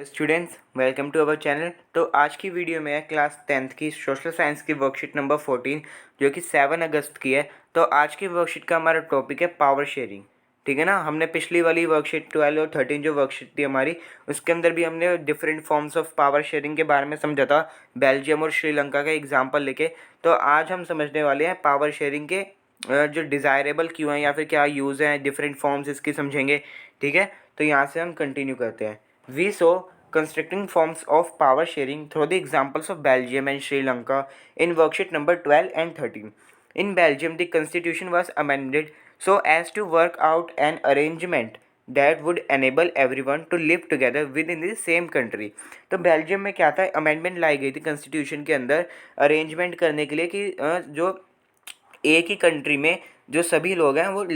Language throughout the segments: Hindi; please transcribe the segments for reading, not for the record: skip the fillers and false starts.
Students, welcome to our channel. तो आज की वीडियो में है क्लास 10th की सोशल साइंस की वर्कशीट नंबर 14 जो कि 7 अगस्त की है। तो आज की वर्कशीट का हमारा टॉपिक है पावर शेयरिंग। ठीक है ना। हमने पिछली वाली वर्कशीट 12 और 13 जो वर्कशीट थी हमारी, उसके अंदर भी हमने different forms of power sharing के बारे में समझा था, बेल्जियम और श्रीलंका का एग्जाम्पल लेके। तो आज हम समझने वाले हैं पावर शेयरिंग के जो डिज़ायरेबल क्यों हैं या फिर क्या यूज़ हैं, डिफरेंट फॉर्म्स इसकी समझेंगे। ठीक है, तो यहाँ से हम कंटिन्यू करते हैं। We saw constructing forms of power sharing through the examples of Belgium and Sri Lanka in worksheet number 12 and 13. In Belgium, the constitution was amended so as to work out an arrangement that would enable everyone to live together within the same country. तो बेल्जियम में क्या था, अमेंडमेंट लाई गई थी कॉन्स्टिट्यूशन के अंदर अरेंजमेंट करने के लिए कि जो एक ही कंट्री में जो सभी लोग हैं वो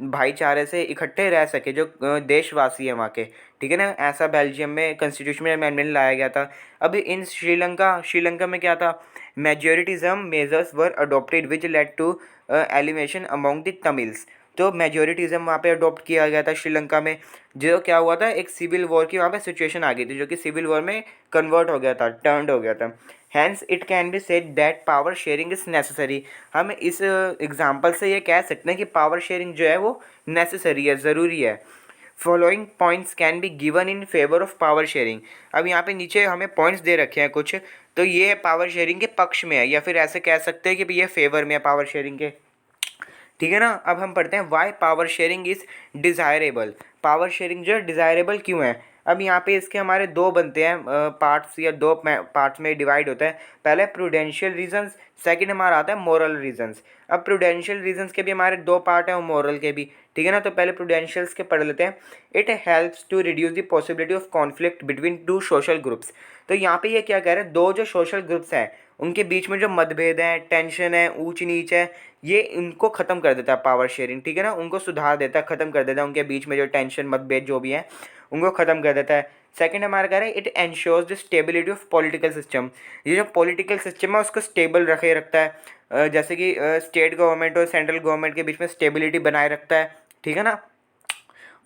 भाईचारे से इकट्ठे रह सके, जो देशवासी हैं वहाँ के। ठीक है ना। ऐसा बेल्जियम में कॉन्स्टिट्यूशन में अमेंडमेंट लाया गया था। अभी इन श्रीलंका में क्या था, majoritism measures were adopted which led to elimination among the Tamils. तो मेजोरिटिज्म वहाँ पे अडोप्ट किया गया था श्रीलंका में। जो क्या हुआ था, एक सिविल वॉर की वहाँ पे सिचुएशन आ गई थी, जो कि सिविल वॉर में कन्वर्ट हो गया था, टर्न्ड हो गया था। Hence it can be said that power sharing is necessary. हम इस एग्जांपल से ये कह सकते हैं कि पावर शेयरिंग जो है वो नेसेसरी है, ज़रूरी है। Following points can be given in favour of power sharing. अब यहाँ पे नीचे हमें पॉइंट्स दे रखे हैं कुछ, तो ये पावर शेयरिंग के पक्ष में है, या फिर ऐसे कह सकते हैं कि ये फेवर में है पावर शेयरिंग के। ठीक है ना। अब हम पढ़ते हैं why power sharing is desirable. Power sharing जो है डिज़ायरेबल क्यों है। अब यहाँ पे इसके हमारे दो बनते हैं पार्ट्स, या दो पार्ट्स में डिवाइड होता है। पहले प्रूडेंशियल रीजंस, सेकंड हमारा आता है मोरल रीजंस। अब प्रूडेंशियल रीजंस के भी हमारे दो पार्ट हैं और मोरल के भी। ठीक है ना। तो पहले प्रूडेंशियल्स के पढ़ लेते हैं। It helps to reduce the possibility of conflict between two social groups. तो यहाँ पे ये क्या कह रहे हैं, दो जो सोशल ग्रुप्स हैं उनके बीच में जो मतभेद है, टेंशन है, ऊंच नीच है, ये इनको ख़त्म कर देता है पावर शेयरिंग। ठीक है ना। उनको सुधार देता है, ख़त्म कर देता है, उनके बीच में जो टेंशन मतभेद जो भी है उनको ख़त्म कर देता है। सेकंड हमारा कह रहा है it ensures the stability of political system. ये जो पॉलिटिकल सिस्टम है उसको स्टेबल रखता है, जैसे कि स्टेट गवर्नमेंट और सेंट्रल गवर्नमेंट के बीच में स्टेबिलिटी बनाए रखता है। ठीक है ना।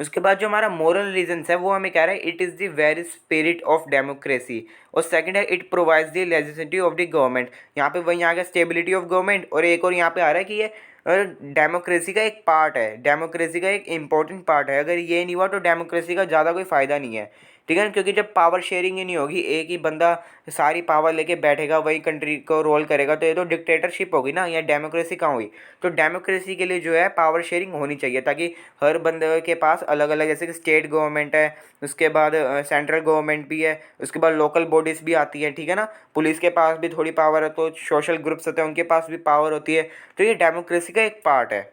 उसके बाद जो हमारा मोरल रीजंस है वो हमें कह रहा है it is the very spirit of democracy. और सेकंड है it provides the legislative of the government. यहाँ पे वही आ गया स्टेबिलिटी ऑफ गवर्नमेंट, और एक और यहाँ पे आ रहा है कि ये डेमोक्रेसी का एक पार्ट है, डेमोक्रेसी का एक इम्पॉर्टेंट पार्ट है। अगर ये नहीं हुआ तो डेमोक्रेसी का ज़्यादा कोई फ़ायदा नहीं है। ठीक है ना। क्योंकि जब पावर शेयरिंग ही नहीं होगी, एक ही बंदा सारी पावर लेके बैठेगा, वही कंट्री को रोल करेगा, तो ये तो डिक्टेटरशिप होगी ना, या डेमोक्रेसी कहाँ हुई। तो डेमोक्रेसी के लिए जो है पावर शेयरिंग होनी चाहिए, ताकि हर बंदे के पास अलग अलग, जैसे कि स्टेट गवर्नमेंट है, उसके बाद सेंट्रल गवर्नमेंट भी है, उसके बाद लोकल बॉडीज़ भी आती है। ठीक है ना। पुलिस के पास भी थोड़ी पावर है, तो सोशल ग्रुप्स होते हैं उनके पास भी पावर होती है। तो ये डेमोक्रेसी का एक पार्ट है।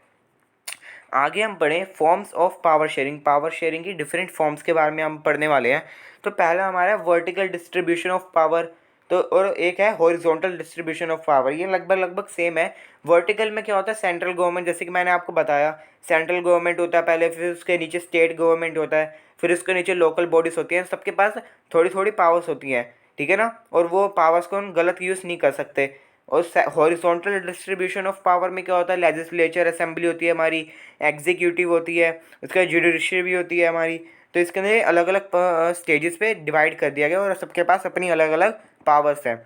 आगे हम पढ़ें forms of power sharing. Power sharing की डिफरेंट फॉर्म्स के बारे में हम पढ़ने वाले हैं। तो पहला हमारा है वर्टिकल डिस्ट्रीब्यूशन ऑफ पावर, तो और एक है हॉरिजॉन्टल डिस्ट्रीब्यूशन ऑफ पावर। ये लगभग सेम है। वर्टिकल में क्या होता है, सेंट्रल गवर्नमेंट, जैसे कि मैंने आपको बताया, सेंट्रल गवर्नमेंट होता है पहले, फिर उसके नीचे स्टेट गवर्नमेंट होता है, फिर उसके नीचे लोकल बॉडीज़ होती हैं, सबके पास थोड़ी थोड़ी पावर्स होती हैं। ठीक है ना। और वो पावर्स को हम गलत यूज़ नहीं कर सकते। और हॉरिजॉन्टल डिस्ट्रीब्यूशन ऑफ पावर में क्या होता है, लेजिस्लेचर असेंबली होती है हमारी, एग्जीक्यूटिव होती है, उसका जुडिशरी भी होती है हमारी। तो इसके अंदर अलग अलग स्टेजेस पे डिवाइड कर दिया गया और सबके पास अपनी अलग अलग पावर्स हैं।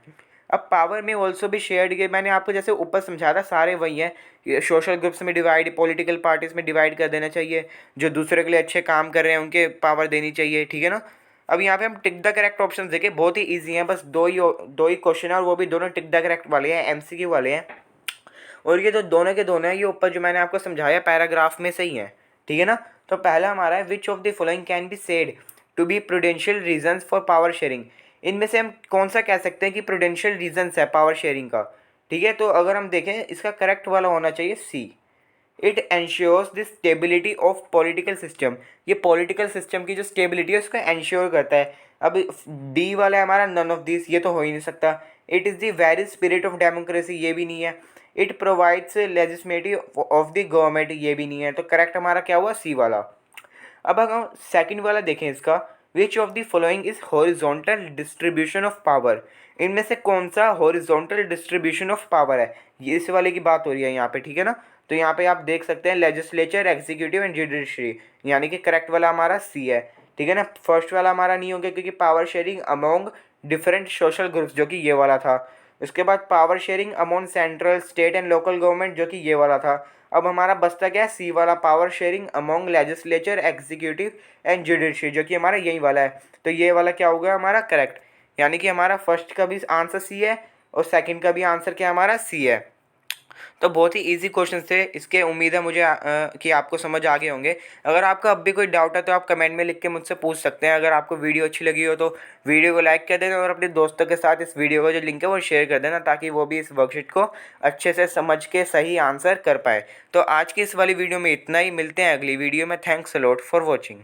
अब पावर में ऑल्सो भी शेयर्ड गए, मैंने आपको जैसे ऊपर समझा था, सारे वही हैं। सोशल ग्रुप्स में डिवाइड, पॉलिटिकल पार्टीज में डिवाइड कर देना चाहिए, जो दूसरे के लिए अच्छे काम कर रहे हैं उनके पावर देनी चाहिए। ठीक है ना। अब यहाँ पे हम टिक द करेक्ट ऑप्शन देखें, बहुत ही ईजी हैं, बस दो ही क्वेश्चन है, और वो भी दोनों टिक द करेक्ट वाले हैं, एमसीक्यू वाले हैं। और ये जो दोनों के दोनों हैं, ये ऊपर जो मैंने आपको समझाया पैराग्राफ में से ही हैं। ठीक है ना। तो पहला हमारा है which of the following can be said to be prudential reasons for power sharing. इनमें से हम कौन सा कह सकते हैं कि प्रूडेंशियल रीजंस है पावर शेयरिंग का। ठीक है। तो अगर हम देखें, इसका करेक्ट वाला होना चाहिए C. It ensures the stability of political system. ये पॉलिटिकल सिस्टम की जो स्टेबिलिटी है उसको एंश्योर करता है। अब डी वाला है हमारा नन ऑफ दिस, ये तो हो ही नहीं सकता। It is the very spirit of democracy, ये भी नहीं है। It provides legislative of the government, ये भी नहीं है। तो करेक्ट हमारा क्या हुआ, सी वाला। अब अगर हम सेकंड वाला देखें इसका, विच of the following is horizontal distribution of power. इनमें से कौन सा हॉरिजॉन्टल डिस्ट्रीब्यूशन ऑफ पावर है, ये इस वाले की बात हो रही है यहाँ पे। ठीक है ना। तो यहाँ पे आप देख सकते हैं लेजिस्लेचर, एग्जीक्यूटिव एंड जुडिशरी, यानी कि करेक्ट वाला हमारा सी है। ठीक है ना। फर्स्ट वाला हमारा नहीं हो गया क्योंकि power sharing among different social groups जो कि ये वाला था। उसके बाद power sharing among central state and local government जो कि ये वाला था। अब हमारा बचता क्या है, सी वाला, power sharing among legislature executive and judiciary जो कि हमारा यही वाला है। तो ये वाला क्या होगा हमारा करेक्ट, यानी कि हमारा फर्स्ट का भी आंसर सी है और सेकंड का भी आंसर क्या हमारा सी है। तो बहुत ही इजी क्वेश्चन थे इसके, उम्मीद है मुझे कि आपको समझ आ गए होंगे। अगर आपका अब भी कोई डाउट है तो आप कमेंट में लिख के मुझसे पूछ सकते हैं। अगर आपको वीडियो अच्छी लगी हो तो वीडियो को लाइक कर देना और अपने दोस्तों के साथ इस वीडियो का जो लिंक है वो शेयर कर देना, ताकि वो भी इस वर्कशीट को अच्छे से समझ के सही आंसर कर पाए। तो आज की इस वाली वीडियो में इतना ही, मिलते हैं अगली वीडियो में। Thanks a lot for watching.